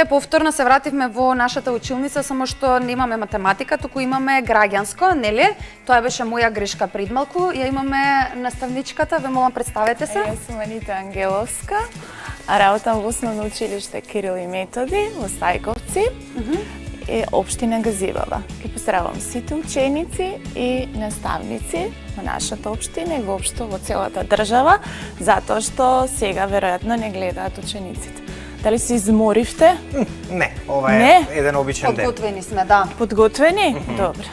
Еве повторно се вративме во нашата училница, само што немаме математика, туку имаме граѓанско, нели? Тоа беше моја грешка пред малку. Ја имаме наставничката, ве молам представете се. Јас сум Анита Ангеловска, работам во основно училиште Кирил и Методи во Стајковци. Општина Газивава. Ке поздравам сите ученици и наставници во нашата општина и воопшто во целата држава, затоа што сега веројатно не гледаат учениците. Дали се изморивте? Не, ова е еден обичен ден. Подготвени сме, да. Подготвени? Добро.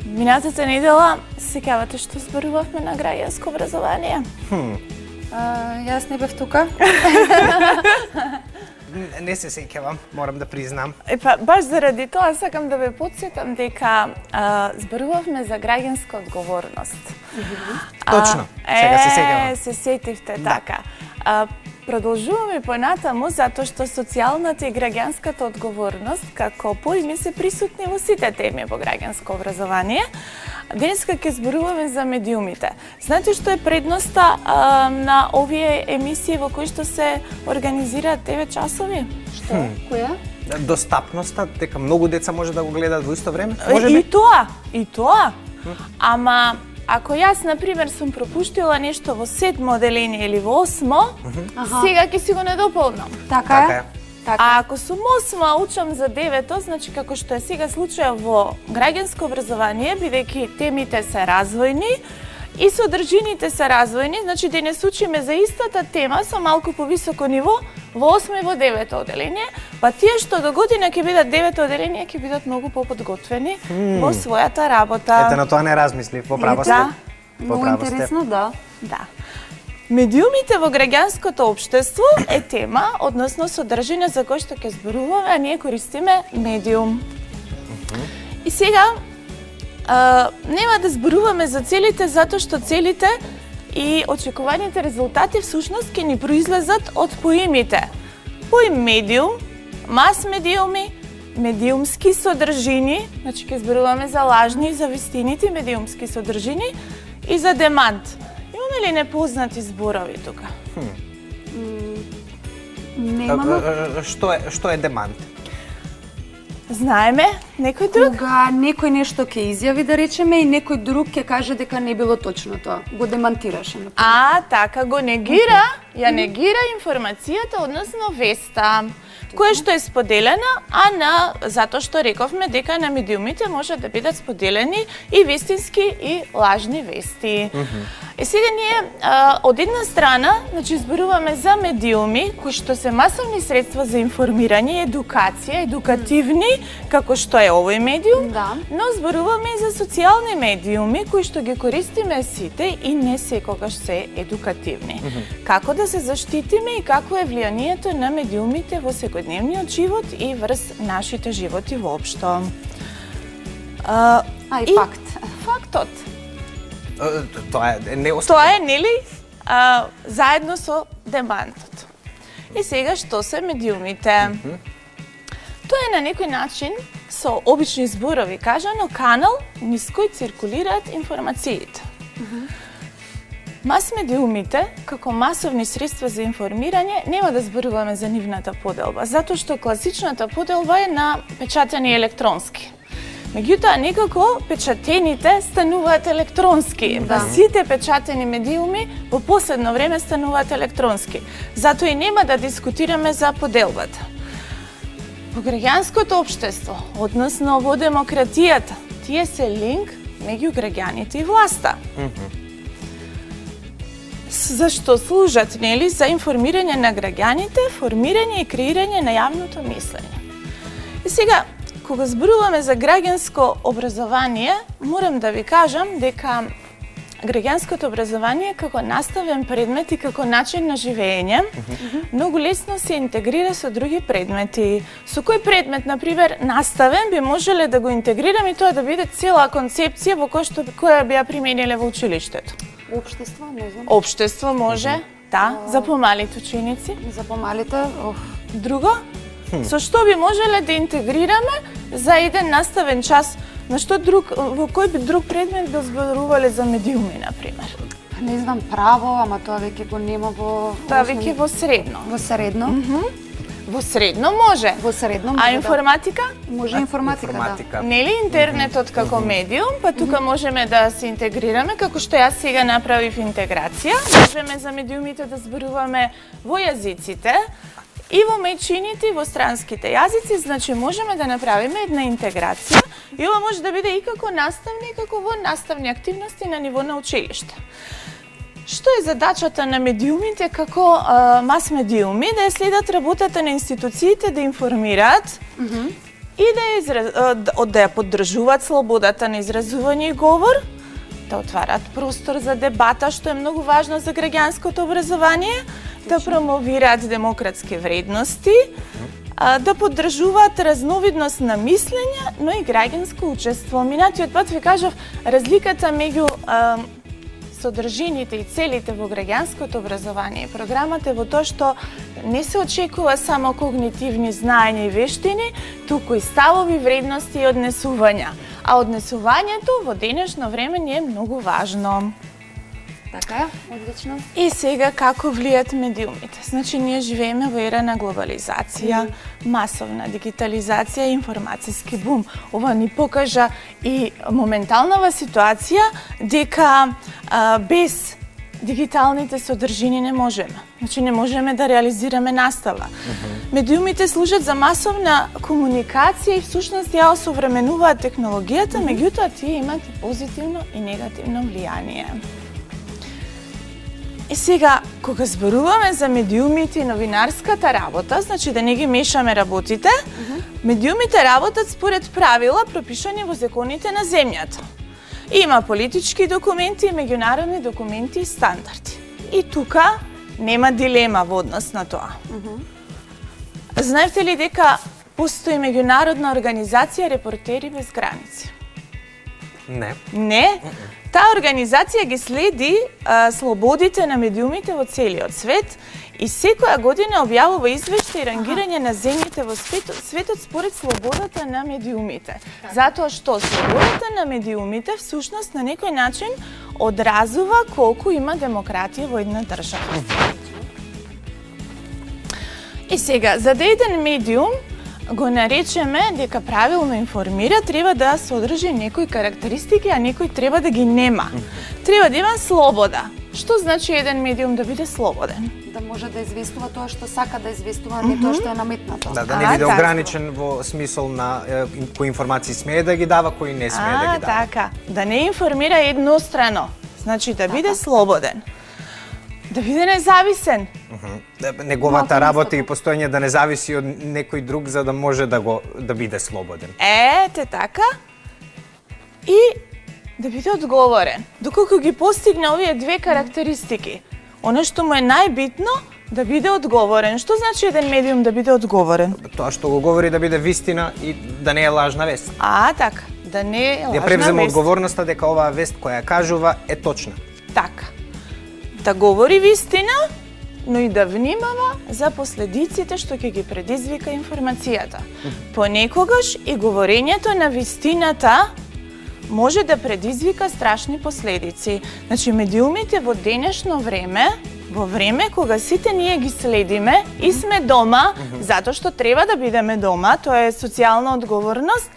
Минатата недела се сеќавате што зборувавме на граѓанско образование? Јас не бев тука. Не се сеќавам, морам да признам. Баш заради тоа сакам да ве потсетам дека зборувавме за граѓанска одговорност. Точно, сега се сеќавам. Се сетивте, така. Продолжуваме понатаму затоа што социјалната и граѓанската одговорност како поими се присутни во сите теми во граѓанско образование. Денеска ќе зборуваме за медиумите. Знаете што е предноста на овие емисии во кои што се организираат ТВ часови? Што? Која? Достапноста, дека многу деца може да го гледаат во исто време? И тоа. Ама ако јас, например, сум пропуштила нешто во 7-мо оделение или во 8-мо, сега ќе си го недополнам. Така е. А ако сум 8-ма, учам за 9-то, значи како што е сега случај во граѓанско образование, бидејќи темите се развојни и содржините се развојни, значи денес учиме за истата тема со малку повисоко ниво во 8-мо и во 9-то оделение, па тие што до година ќе бидат 9-то оделение ќе бидат многу поподготвени во својата работа. Ете, на тоа не размислив, во право сте. Многу интересно, да. Да. Медиумите во граѓанското општество е тема, односно содржина за кој што ќе зборуваме, а ние користиме медиум. И сега нема да зборуваме за целите, затоа што целите и очекуваните резултати всушност ќе ни произлезат од поимите. Поим медиум, мас медиуми, медиумски содржини, значи ќе зборуваме за лажни и за вистините медиумски содржини и за демант. Имаме ли непознати зборови тука? Немаме. Што е демант? Знаеме? Некој друг? Кога некој нешто ќе изјави, да речеме, и некој друг ќе каже дека не било точно тоа. Го демантираше. Така, го негира, ја негира информацијата, односно веста, која што е споделена, затоа што рековме дека на медиумите може да бидат споделени и вистински и лажни вести. И сега ние од една страна, значи зборуваме за медиуми кои што се масовни средства за информирање, едукација, едукативни, како што е овој медиум, но зборуваме и за социјални медиуми кои што ги користиме сите и не секогаш се едукативни. Како да се заштитиме и какво е влијанието на медиумите во секојдневниот живот и врз нашите животи воопшто. И факт. Фактот. Тоа е неоспорно. Тоа е, нели, заедно со демантот. И сега што се медиумите? Тоа е на некој начин, со обични зборови кажано, канал низ кој циркулираат информациите. Мас медиумите, како масовни средства за информирање, нема да зборуваме за нивната поделба, затоа што класичната поделба е на печатени електронски. Меѓутоа, некако печатените стануваат електронски. Сите печатени медиуми во последно време стануваат електронски. Затоа и нема да дискутираме за поделбата. Во граѓанското општество, односно во демократијата, тие се линк меѓу граѓаните и власта. Зашто служат, нели, за информирање на граѓаните, формирање и креирање на јавното мислење. И сега, кога зборуваме за граѓанско образование, морам да ви кажам дека граѓанското образование како наставен предмет и како начин на живење многу лесно се интегрира со други предмети. Со кој предмет, например, наставен би можеле да го интегрираме и тоа да биде цела концепција во која би ја примениле во училиштето? Општество, не знам. Општество може, да, за помалите ученици. За помалите, Друго? Со што би можеле да интегрираме за еден наставен час? На што друг, во кој би друг предмет би зборувале за медиуми, например? Не знам, право, ама тоа веќе го нема во... Тоа веќе во средно. Во средно. Во средно може. Во средно може, А информатика? Може информатика, да. Нели интернетот како медиум, па тука можеме да се интегрираме, како што јас сега направив интеграција. Можеме за медиумите да зборуваме во јазиците, и во мечините, и во странските јазици, значи можеме да направиме една интеграција и ова може да биде и како наставни, и како во наставни активности на ниво на училиште. Што е задачата на медиумите како мас-медиуми? Да ја следат работата на институциите, да информираат и да ја поддржуваат слободата на изразување и говор, да отварат простор за дебата, што е многу важно за граѓанското образование, да промовираат демократски вредности, да поддржуваат разновидност на мислење, но и граѓанско учество. Минатиот пат ви кажав разликата меѓу содржините и целите во граѓанското образование и програмата е во тоа што не се очекува само когнитивни знаења и вештини, туку и ставови, вредности и однесувања. А однесувањето во денешно време ни е многу важно. Така е, одлично. И сега како влијат медиумите? Значи ние живееме во ера на глобализација, масовна дигитализација и информацијски бум. Ова ни покажа и моменталнава ситуација дека без дигиталните содржини не можеме. Значи не можеме да реализираме настава. Медиумите служат за масовна комуникација и всушност ја осовременуваат технологијата, меѓутоа тие имаат и позитивно и негативно влијание. И сега, кога зборуваме за медиумите и новинарската работа, значи да не ги мешаме работите, медиумите работат според правила пропишани во законите на земјата. Има политички документи, меѓународни документи и стандарди. И тука нема дилема во однос на тоа. Знаете ли дека постои меѓународна организација Репортери без граници? Не. Не? Таа организација ги следи слободите на медиумите во целиот свет и секоја година објавува извештај и рангирање на земјите во светот според слободата на медиумите. Затоа што слободата на медиумите всушност на некој начин одразува колку има демократија во една држава. И сега, за да еден медиум го наречеме дека правилно информира, треба да содржи некои карактеристики, а некои треба да ги нема. Треба да има слобода. Што значи еден медиум да биде слободен? Да може да известува тоа што сака да известува, не тоа што е наметнато. Да не биде ограничен во смисол на кои информации смее да ги дава, кои не смее да ги дава. Така. Да не информира еднострано. Значи да биде слободен. Да биде независен. Неговата работа и постоење да не зависи од некој друг за да може да биде слободен. Ете така. И да биде одговорен. Доколку ги постигне овие две карактеристики, оно што му е најбитно, да биде одговорен. Што значи еден медиум да биде одговорен? Тоа што го говори да биде вистина и да не е лажна вест. Така. Да не е лажна вест. Да превземе одговорноста дека оваа вест која кажува е точна. Така. Да говори вистина, но и да внимава за последиците што ќе ги предизвика информацијата. Понекогаш и говорењето на вистината може да предизвика страшни последици. Значи, медиумите во денешно време, во време кога сите ние ги следиме и сме дома, затоа што треба да бидеме дома, тоа е социјална одговорност,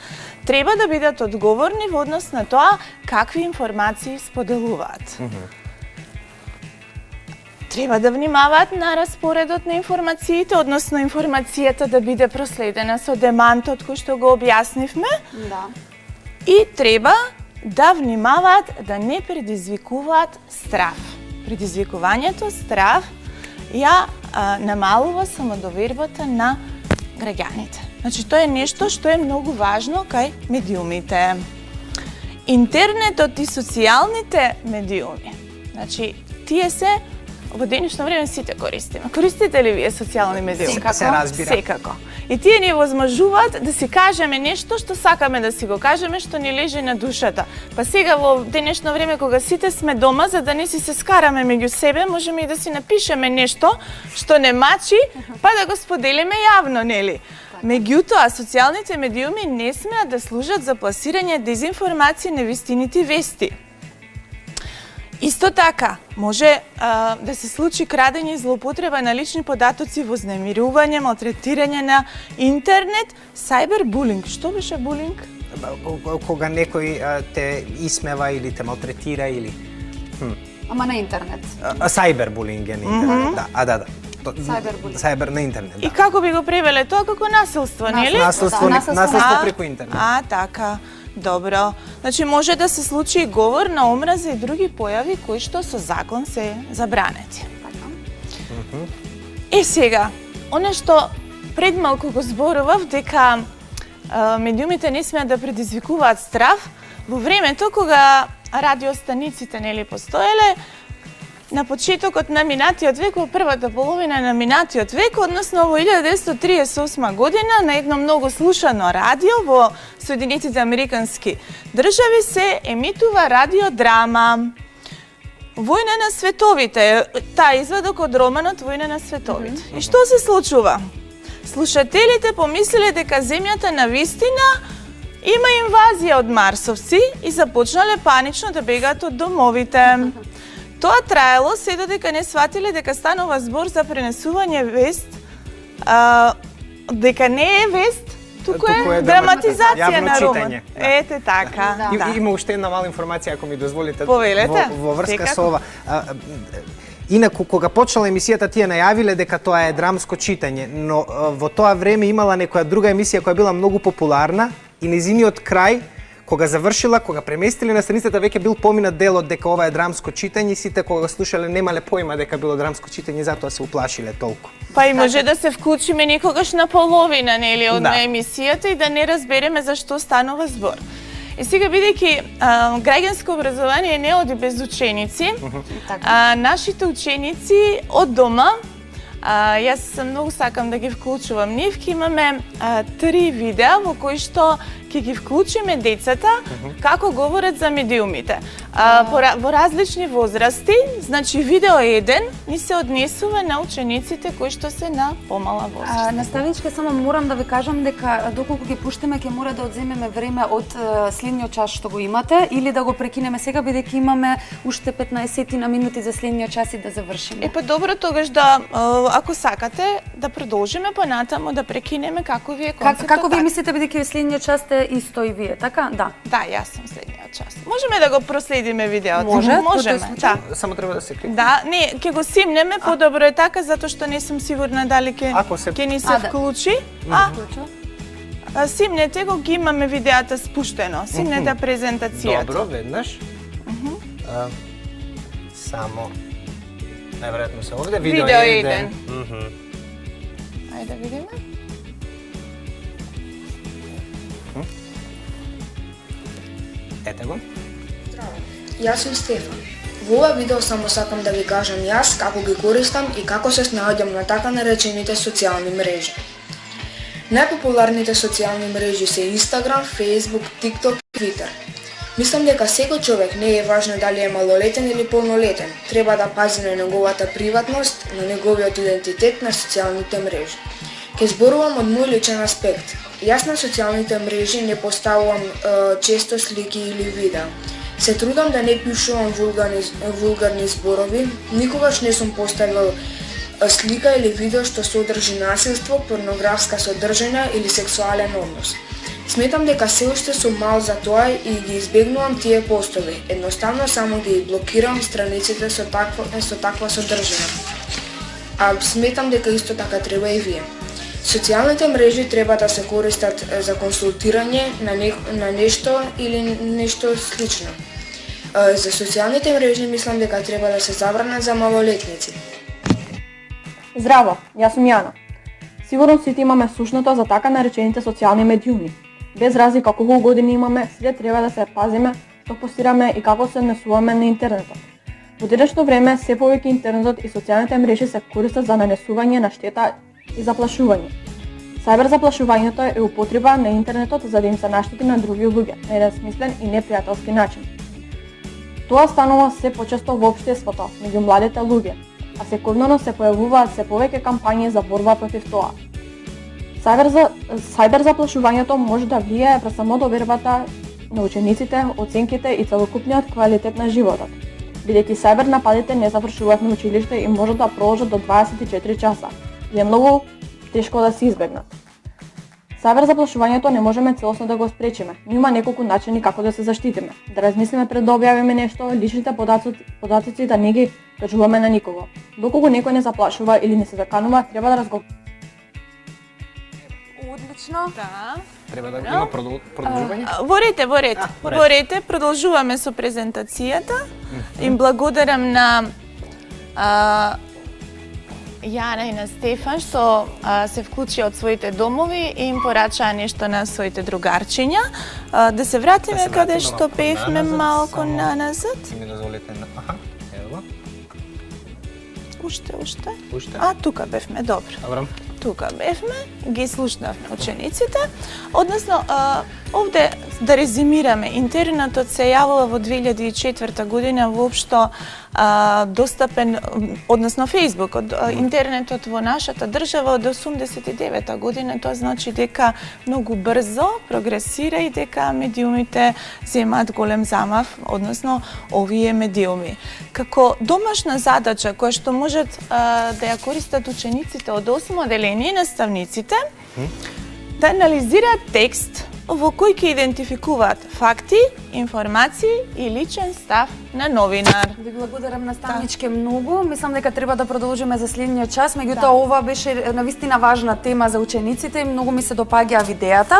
треба да бидат одговорни во однос на тоа какви информации споделуваат. Треба да внимаваат на распоредот на информациите, односно информацијата да биде проследена со демантот кој што го објаснивме. Да. И треба да внимаваат да не предизвикуваат страв. Предизвикувањето страв ја намалува самодовербата на граѓаните. Значи тоа е нешто што е многу важно кај медиумите. Интернетот и социјалните медиуми. Значи тие се во денешно време сите користиме. Користите ли вие социјални медиуми? Се разбира. Секако. И тие ни возможуваат да си кажеме нешто што сакаме да си го кажеме, што ни лежи на душата. Па сега во денешно време кога сите сме дома, за да не си се скараме меѓу себе, можеме и да си напишеме нешто што не мачи, па да го споделиме јавно, нели? Меѓутоа, социјалните медиуми не смеат да служат за пласирање дезинформација, невистинити вести. Исто Исто така, може да се случи крадење и злоупотреба на лични податоци, вознемирување, малтретирање на интернет, сайбербулинг. Што беше булинг? Кога некој те исмева или те малтретира или... Ама на интернет. Сайбербулинг е на интернет, да. Да. Сайбербулинг. Сайбер на интернет, да. И како би го превеле тоа како насилство, нели? Насилство преку интернет. Така. Добро. Значи може да се случи и говор на омраза и други појави кои што со закон се забранети. И сега, оно што пред малку го зборував дека медиумите не смеат да предизвикуваат страв, во времето кога радиостаниците нели постоеле, на почетокот на минатиот век, во првата половина на минатиот век, односно во 1938 година, на едно многу слушано радио во Соединетите Американски држави се емитува радиодрама Војна на световите. Таа извадок од романот Војна на световите. И што се случува? Слушателите помислиле дека земјата навистина има инвазија од марсовци и започнале панично да бегаат од домовите. Тоа траело се додека не сватиле дека станува збор за пренесување вест, дека не е вест, туку е драматизација на роман. Ете така. Има уште една мала информација, ако ми дозволите, повелете, во врска со ова. Инаку, кога почнала емисијата, тие најавиле дека тоа е драмско читање, но во тоа време имала некоја друга емисија која била многу популарна и нејзиниот крај, кога завршила, кога преместиле на страницата, веќе бил поминат делот дека ова е драмско читање и сите кога слушале немале појма дека било драмско читање, затоа се уплашиле толку. Па и може да се вклучиме некогаш на половина, нели, од емисијата и да не разбереме за што станува збор. И сега, бидејќи граѓанско образование не оди без ученици, нашите ученици од дома, јас многу сакам да ги вклучувам нив, имаме 3 видеа во кои што ќе ги вклучиме децата како говорат за медиумите. Во различни возрасти, значи видео 1 ни се однесува на учениците кои што се на помала возраст. Наставничка, само морам да ви кажам дека доколку ги пуштиме ќе мора да одземеме време од следниот час што го имате или да го прекинеме сега бидејќи имаме уште 15 на минути за следниот час и да завршиме. Па добро, тогаш да ако сакате да продолжиме понатаму, да прекинеме како ви е концептот. Како ви мислите бидејќи следниот час сте исто и вие, така? Да. Да, јас сум следниот час. Можеме да го проследиме видеото. Можеме. Да. Само треба да се кликне. Да, не, ќе го симнеме, подобро е така затоа што не сум сигурна дали ќе ни се вклучи. Симнете го, ги имаме видеата спуштено. Симнете презентацијата. Добро, веднаш. Само најверојатно се овде видео 1. Ајде да видиме. Ете го. Здраво, јас сум Стефан. Во ова видео само сакам да ви кажам јас како ги користам и како се снаоѓам на така наречените социјални мрежи. Најпопуларните социјални мрежи се Instagram, Facebook, TikTok и Twitter. Мислам дека секој човек, не е важно дали е малолетен или полнолетен, треба да пази на неговата приватност, на неговиот идентитет на социјалните мрежи. Ке зборувам од мој личен аспект. Јас на социјалните мрежи не поставувам често слики или видеа. Се трудам да не пишувам вулгарни зборови, никогаш не сум поставил слика или видео што содржи насилство, порнографска содржина или сексуален однос. Сметам дека се уште сум мал за тоа и ги избегнувам тие постови. Едноставно само ги блокирам страниците со таква содржина. А сметам дека исто така треба и вие. Социјалните мрежи треба да се користат за консултирање на нешто или нешто слично. За социјалните мрежи мислам дека треба да се забранат за малолетници. Здраво, јас сум Јана. Сигурно сите имаме слушнато за така наречените социјални медиуми. Без разлика колку години имаме, сите треба да се пазиме што постираме и како се однесуваме на интернетот. Во денешно време се повеќе интернетот и социјалните мрежи се користат за нанесување на штета и заплашување. Сајбер заплашувањето е употреба на интернетот за да им се наштети на други луѓе на еден смислен и непријателски начин. Тоа станува се почесто во општеството, меѓу младите луѓе, а секојдневно се појавуваат се повеќе кампањи за борба против тоа. Сајбер заплашувањето може да влијае врз самодовербата на учениците, оценките и целокупниот квалитет на животот. бидејќи сајбер нападите не завршуваат на училиште и можат да продолжат до 24 часа и е многу тешко да се избегнат. Сајбер заплашувањето не можеме целосно да го спречиме, но има неколку начини како да се заштитиме. Да размислиме пред да објавиме нешто, личните податоци да не ги кажуваме на никого. Доколку некој не заплашува или не се заканува, треба да разговараме. Одлично. Да. Треба да има продолжување? Во ред, продолжуваме со презентацијата. Им благодарам на Јана и на Стефан што се вклучија од своите домови и им порачаа нешто на своите другарчиња. Да се вратиме каде што пеевме малку наназад. Ми дозволите на... Аха, ево. Уште. Уште. Тука бевме, добро. Добро. Тука бевме, ги слушнавме учениците. Односно, овде да резимираме, интернетот се јавува во 2004 година воопшто достапен, односно Фејсбукот, интернетот во нашата држава од 89 година, тоа значи дека многу брзо прогресира и дека медиумите земаат голем замав, односно овие медиуми. Како домашна задача која што можат да ја користат учениците од 8 одделение, наставниците, да анализираат текст во кој ќе идентификуваат факти, информации и личен став на новинар. Ви благодарам наставничке многу. Мислам дека треба да продолжиме за следниот час, меѓутоа ова беше навистина важна тема за учениците и многу ми се допаѓа видеата.